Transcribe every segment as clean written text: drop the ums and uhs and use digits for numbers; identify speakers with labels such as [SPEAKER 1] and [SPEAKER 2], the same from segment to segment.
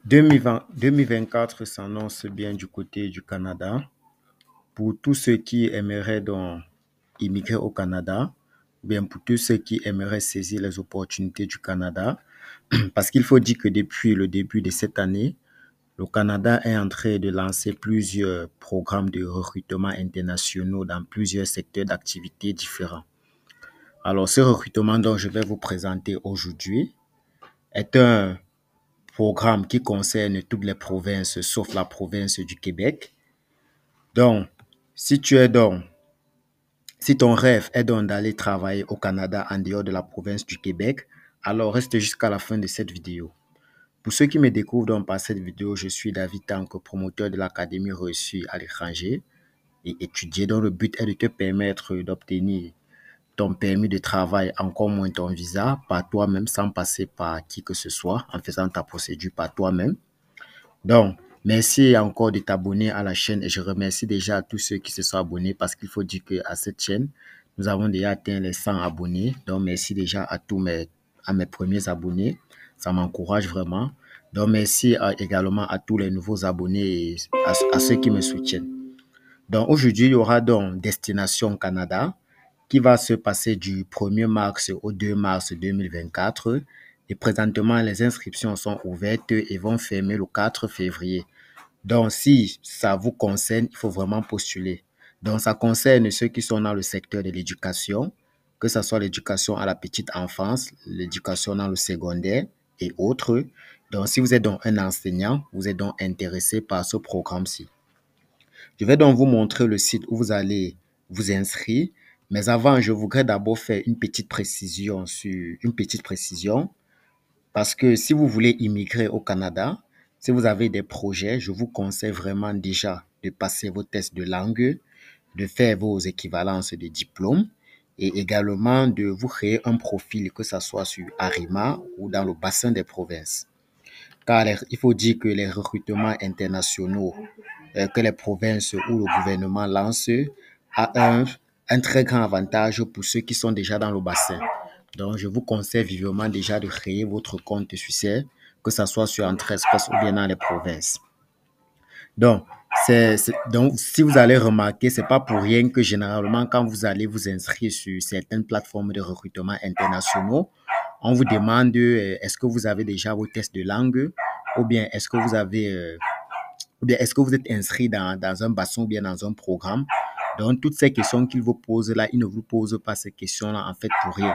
[SPEAKER 1] 2024 s'annonce bien du côté du Canada. Pour tous ceux qui aimeraient donc immigrer au Canada, ou bien pour tous ceux qui aimeraient saisir les opportunités du Canada, parce qu'il faut dire que depuis le début de cette année, le Canada est en train de lancer plusieurs programmes de recrutement internationaux dans plusieurs secteurs d'activité différents. Alors, ce recrutement dont je vais vous présenter aujourd'hui est un programme qui concerne toutes les provinces sauf la province du Québec. Donc, si tu es donc, si ton rêve est donc d'aller travailler au Canada en dehors de la province du Québec, alors reste jusqu'à la fin de cette vidéo. Pour ceux qui me découvrent donc par cette vidéo, je suis David Tank, promoteur de l'Académie reçue à l'étranger et étudier dont le but est de te permettre d'obtenir ton permis de travail, encore moins ton visa, par toi-même sans passer par qui que ce soit, en faisant ta procédure par toi-même. Donc, merci encore de t'abonner à la chaîne et je remercie déjà tous ceux qui se sont abonnés parce qu'il faut dire qu'à cette chaîne, nous avons déjà atteint les 100 abonnés. Donc, merci déjà à mes premiers abonnés. Ça m'encourage vraiment. Donc, merci également à tous les nouveaux abonnés et à ceux qui me soutiennent. Donc, aujourd'hui, il y aura donc Destination Canada qui va se passer du 1er mars au 2 mars 2024. Et présentement, les inscriptions sont ouvertes et vont fermer le 4 février. Donc, si ça vous concerne, il faut vraiment postuler. Donc, ça concerne ceux qui sont dans le secteur de l'éducation, que ce soit l'éducation à la petite enfance, l'éducation dans le secondaire et autres. Donc, si vous êtes donc un enseignant, vous êtes donc intéressé par ce programme-ci. Je vais donc vous montrer le site où vous allez vous inscrire. Mais avant, je voudrais d'abord faire une petite précision parce que si vous voulez immigrer au Canada, si vous avez des projets, je vous conseille vraiment déjà de passer vos tests de langue, de faire vos équivalences de diplômes et également de vous créer un profil, que ce soit sur Arima ou dans le bassin des provinces. Car il faut dire que les recrutements internationaux que les provinces ou le gouvernement lancent a un très grand avantage pour ceux qui sont déjà dans le bassin. Donc, je vous conseille vivement déjà de créer votre compte succès, que ce soit sur Entrée Express ou bien dans les provinces. Donc, donc, si vous allez remarquer, c'est pas pour rien que généralement, quand vous allez vous inscrire sur certaines plateformes de recrutement internationaux, on vous demande est-ce que vous avez déjà vos tests de langue ou bien est-ce que vous avez ou bien est-ce que vous êtes inscrit dans un bassin ou bien dans un programme. Donc, toutes ces questions qu'il vous pose là, il ne vous pose pas ces questions-là en fait pour rien.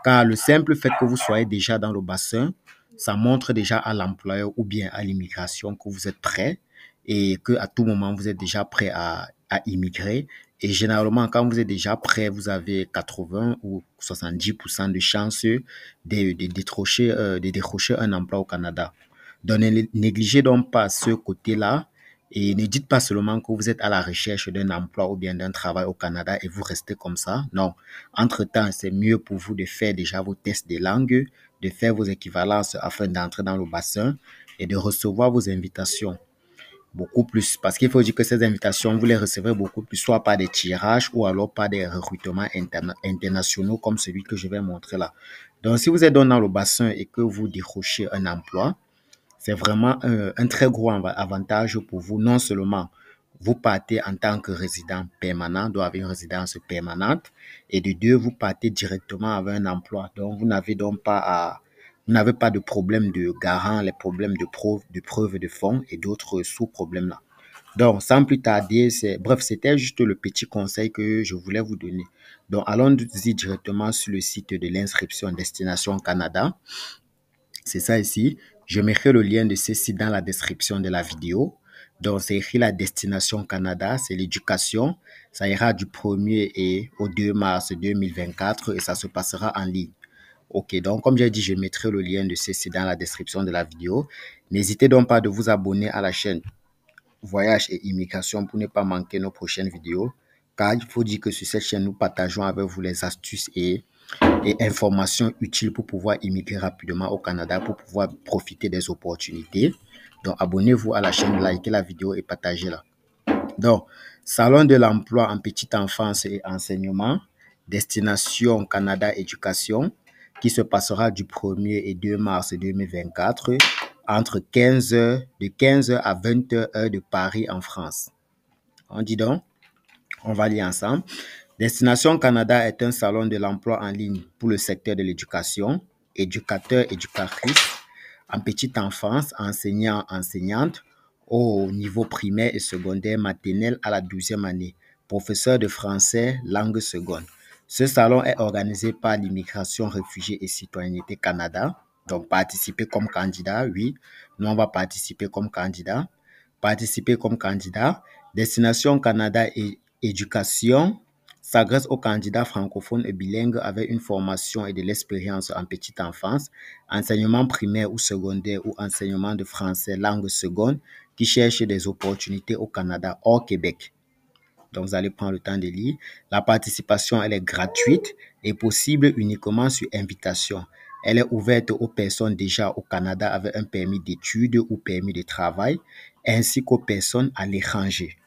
[SPEAKER 1] Car le simple fait que vous soyez déjà dans le bassin, ça montre déjà à l'employeur ou bien à l'immigration que vous êtes prêt et que à tout moment, vous êtes déjà prêt à immigrer. Et généralement, quand vous êtes déjà prêt, vous avez 80 ou 70% de chances de décrocher un emploi au Canada. Donc, ne négligez donc pas ce côté-là et ne dites pas seulement que vous êtes à la recherche d'un emploi ou bien d'un travail au Canada et vous restez comme ça. Non. Entre-temps, c'est mieux pour vous de faire déjà vos tests de langue, de faire vos équivalences afin d'entrer dans le bassin et de recevoir vos invitations beaucoup plus. Parce qu'il faut dire que ces invitations, vous les recevrez beaucoup plus, soit par des tirages ou alors par des recrutements internationaux comme celui que je vais montrer là. Donc, si vous êtes dans le bassin et que vous décrochez un emploi, c'est vraiment un très gros avantage pour vous. Non seulement vous partez en tant que résident permanent, doit avoir une résidence permanente, et de deux, vous partez directement avec un emploi. Donc, vous n'avez pas de problème de garant, les problèmes de preuve de fonds et d'autres sous-problèmes là. Donc, sans plus tarder, bref, c'était juste le petit conseil que je voulais vous donner. Donc, allons-y directement sur le site de l'inscription Destination Canada. C'est ça ici. Je mettrai le lien de ce site dans la description de la vidéo. Donc, c'est écrit la Destination Canada, c'est l'éducation. Ça ira du 1er et au 2 mars 2024 et ça se passera en ligne. Ok, donc comme j'ai dit, je mettrai le lien de ce site dans la description de la vidéo. N'hésitez donc pas de vous abonner à la chaîne Voyage et Immigration pour ne pas manquer nos prochaines vidéos. Car il faut dire que sur cette chaîne, nous partageons avec vous les astuces et informations utiles pour pouvoir immigrer rapidement au Canada, pour pouvoir profiter des opportunités. Donc, abonnez-vous à la chaîne, likez la vidéo et partagez-la. Donc, Salon de l'emploi en petite enfance et enseignement, Destination Canada Éducation, qui se passera du 1er et 2 mars 2024. entre 15 heures, de 15 heures à 20 heures, heure de Paris en France. On dit donc, on va lire ensemble. Destination Canada est un salon de l'emploi en ligne pour le secteur de l'éducation, éducateurs, éducatrices, en petite enfance, enseignants, enseignantes, au niveau primaire et secondaire, maternelle à la 12e année, professeurs de français, langue seconde. Ce salon est organisé par l'Immigration, Réfugiés et Citoyenneté Canada. Donc, participer comme candidat, oui. Nous, on va participer comme candidat. Participer comme candidat. Destination Canada et éducation s'adresse aux candidats francophones et bilingues avec une formation et de l'expérience en petite enfance, enseignement primaire ou secondaire ou enseignement de français langue seconde qui cherchent des opportunités au Canada hors Québec. Donc, vous allez prendre le temps de lire. La participation, elle est gratuite et possible uniquement sur invitation. Elle est ouverte aux personnes déjà au Canada avec un permis d'études ou permis de travail, ainsi qu'aux personnes à l'étranger.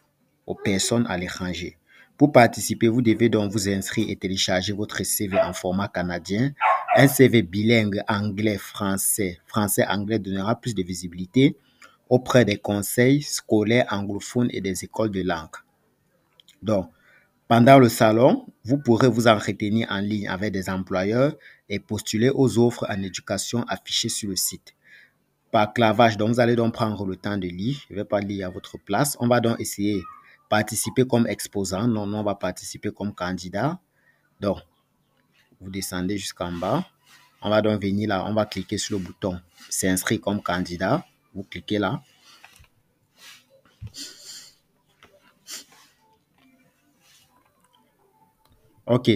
[SPEAKER 1] Aux personnes à l'étranger. Pour participer, vous devez donc vous inscrire et télécharger votre CV en format canadien. Un CV bilingue anglais-français, français-anglais donnera plus de visibilité auprès des conseils scolaires anglophones et des écoles de langue. Donc, pendant le salon, vous pourrez vous entretenir en ligne avec des employeurs et postuler aux offres en éducation affichées sur le site. Par clavage, donc vous allez donc prendre le temps de lire. Je ne vais pas lire à votre place. On va donc essayer de participer comme exposant. Non, on va participer comme candidat. Donc, vous descendez jusqu'en bas. On va donc venir là. On va cliquer sur le bouton s'inscrire comme candidat. Vous cliquez là. OK.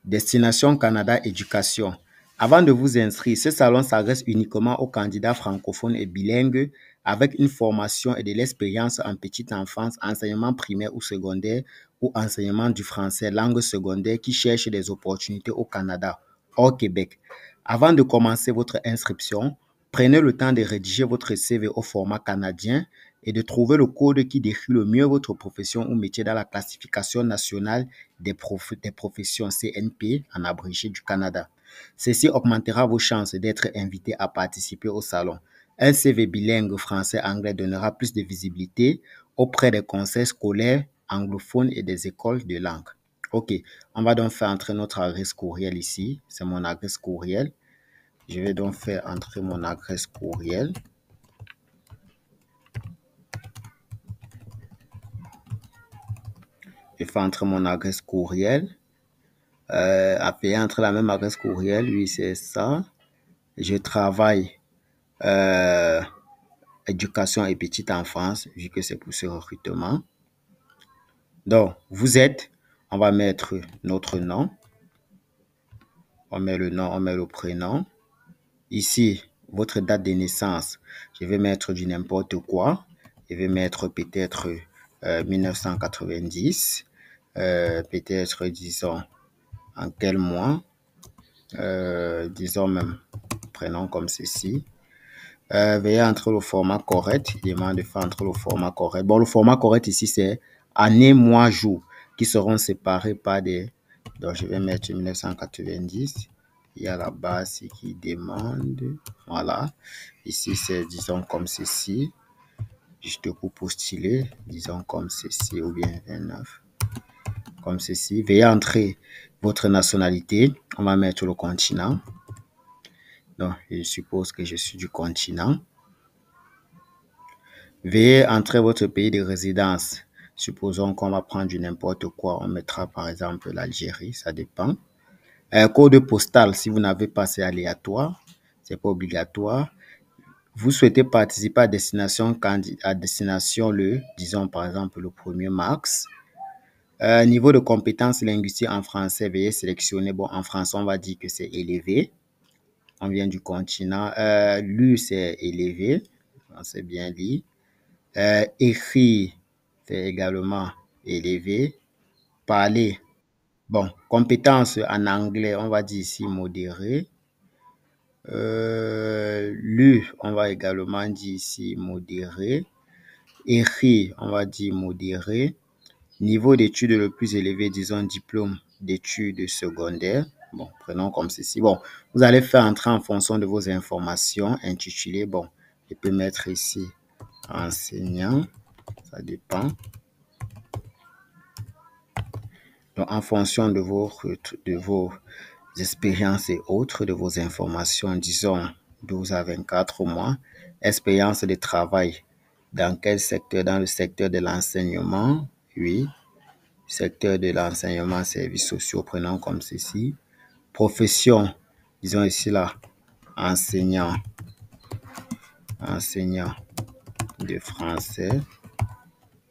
[SPEAKER 1] Destination Canada Éducation. Avant de vous inscrire, ce salon s'adresse uniquement aux candidats francophones et bilingues avec une formation et de l'expérience en petite enfance, enseignement primaire ou secondaire ou enseignement du français langue secondaire qui cherchent des opportunités au Canada, hors Québec. Avant de commencer votre inscription, prenez le temps de rédiger votre CV au format canadien et de trouver le code qui décrit le mieux votre profession ou métier dans la classification nationale des professions CNP, en abrégé du Canada. Ceci augmentera vos chances d'être invité à participer au salon. Un CV bilingue français-anglais donnera plus de visibilité auprès des conseils scolaires anglophones et des écoles de langue. OK, on va donc faire entrer notre adresse courriel ici. C'est mon adresse courriel. Je vais donc faire entrer mon adresse courriel. Je fais entrer mon adresse courriel. Appeler entre la même adresse courriel, oui, c'est ça. Je travaille éducation et petite enfance, vu que c'est pour ce recrutement. Donc, vous êtes, on va mettre notre nom. On met le nom, on met le prénom. Ici, votre date de naissance, je vais mettre du n'importe quoi. Je vais mettre peut-être 1990. Peut-être, disons, en quel mois. Disons même, prénom comme ceci. Veuillez entrer le format correct. Il demande de faire entrer le format correct. Bon, le format correct ici, c'est année, mois, jour, qui seront séparés par des... Donc, je vais mettre 1990. Il y a la base qui demande. Voilà. Ici, c'est, disons, comme ceci. Juste pour postuler. Disons comme ceci ou bien 29. Comme ceci. Veuillez entrer votre nationalité. On va mettre le continent. Donc, je suppose que je suis du continent. Veuillez entrer votre pays de résidence. Supposons qu'on va prendre du n'importe quoi. On mettra par exemple l'Algérie, ça dépend. Code postal, si vous n'avez pas, c'est aléatoire. C'est pas obligatoire. Vous souhaitez participer à destination le, disons par exemple le 1er mars. Niveau de compétences linguistiques en français, veuillez sélectionner. Bon, en français, on va dire que c'est élevé. On vient du continent. Lu, c'est élevé. On sait bien lire. Écrit, c'est également élevé. Parler, bon, compétences en anglais, on va dire ici modéré. Lu, on va également dire ici modéré. Écrit, on va dire modéré. Niveau d'études le plus élevé, disons diplôme d'études secondaires. Bon, prenons comme ceci. Bon, vous allez faire entrer en fonction de vos informations intitulées. Bon, je peux mettre ici enseignant, ça dépend. Donc, en fonction de vos expériences et autres, de vos informations, disons 12 à 24 mois, expérience de travail. Dans quel secteur? Dans le secteur de l'enseignement, oui. Secteur de l'enseignement, services sociaux, prenons comme ceci. Profession, disons ici là, enseignant, enseignant de français.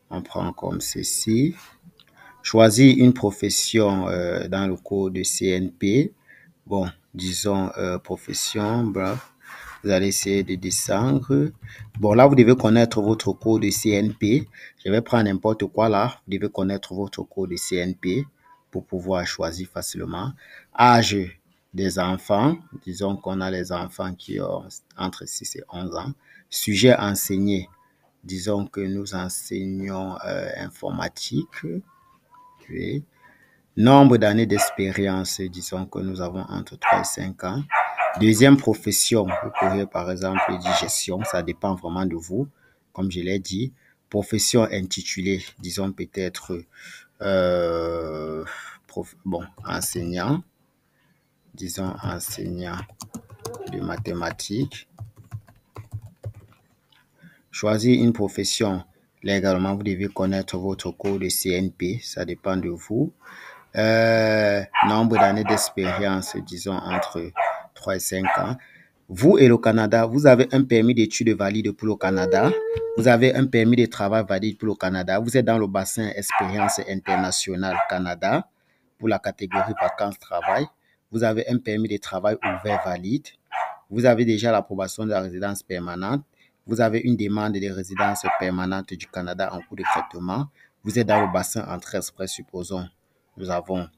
[SPEAKER 1] On prend comme ceci. Choisir une profession dans le cours de CNP. Bon, disons profession, bref. Vous allez essayer de descendre. Bon, là, vous devez connaître votre cours de CNP. Je vais prendre n'importe quoi là. Vous devez connaître votre cours de CNP pour pouvoir choisir facilement. Âge des enfants. Disons qu'on a les enfants qui ont entre 6 et 11 ans. Sujet enseigné. Disons que nous enseignons informatique. Oui. Nombre d'années d'expérience, disons que nous avons entre 3 et 5 ans. Deuxième profession, vous pourriez par exemple dire gestion, ça dépend vraiment de vous, comme je l'ai dit. Profession intitulée, disons peut-être enseignant, disons enseignant de mathématiques. Choisir une profession, légalement, vous devez connaître votre cours de CNP, ça dépend de vous. Nombre d'années d'expérience, disons entre 3 et 5 ans. Vous et le Canada, vous avez un permis d'études valide pour le Canada. Vous avez un permis de travail valide pour le Canada. Vous êtes dans le bassin expérience internationale Canada pour la catégorie vacances-travail. Vous avez un permis de travail ouvert valide. Vous avez déjà l'approbation de la résidence permanente. Vous avez une demande de résidence permanente du Canada en cours de traitement. Vous êtes dans le bassin entrée express, supposons. Nous avons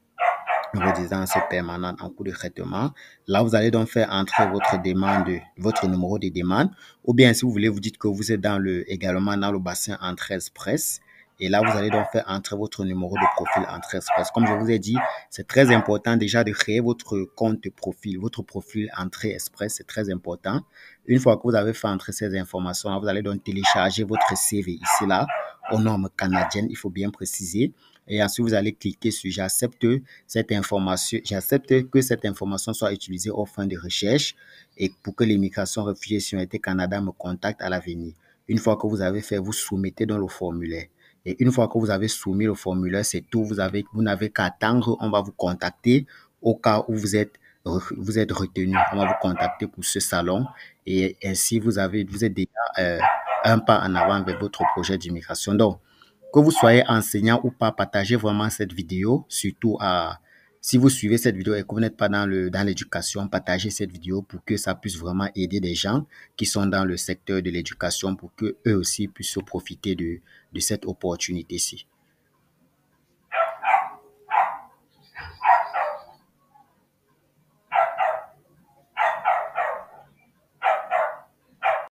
[SPEAKER 1] une résidence permanente en cours de traitement. Là, vous allez donc faire entrer votre demande, votre numéro de demande. Ou bien, si vous voulez, vous dites que vous êtes également dans le bassin entrée express. Et là, vous allez donc faire entrer votre numéro de profil entrée express. Comme je vous ai dit, c'est très important déjà de créer votre compte profil. Votre profil entrée express, c'est très important. Une fois que vous avez fait entrer ces informations, vous allez donc télécharger votre CV ici, là, aux normes canadiennes, il faut bien préciser. Et ensuite, vous allez cliquer sur j'accepte cette information, j'accepte que cette information soit utilisée aux fins de recherche et pour que l'immigration réfugiée Citoyenneté Canada me contacte à l'avenir. Une fois que vous avez fait, vous soumettez dans le formulaire. Et une fois que vous avez soumis le formulaire, c'est tout. Vous n'avez qu'à attendre. On va vous contacter au cas où vous êtes retenu. On va vous contacter pour ce salon. Et ainsi, vous êtes déjà un pas en avant avec votre projet d'immigration. Donc, que vous soyez enseignant ou pas, partagez vraiment cette vidéo, surtout si vous suivez cette vidéo et que vous n'êtes pas dans l'éducation, partagez cette vidéo pour que ça puisse vraiment aider des gens qui sont dans le secteur de l'éducation pour qu'eux aussi puissent profiter de cette opportunité-ci.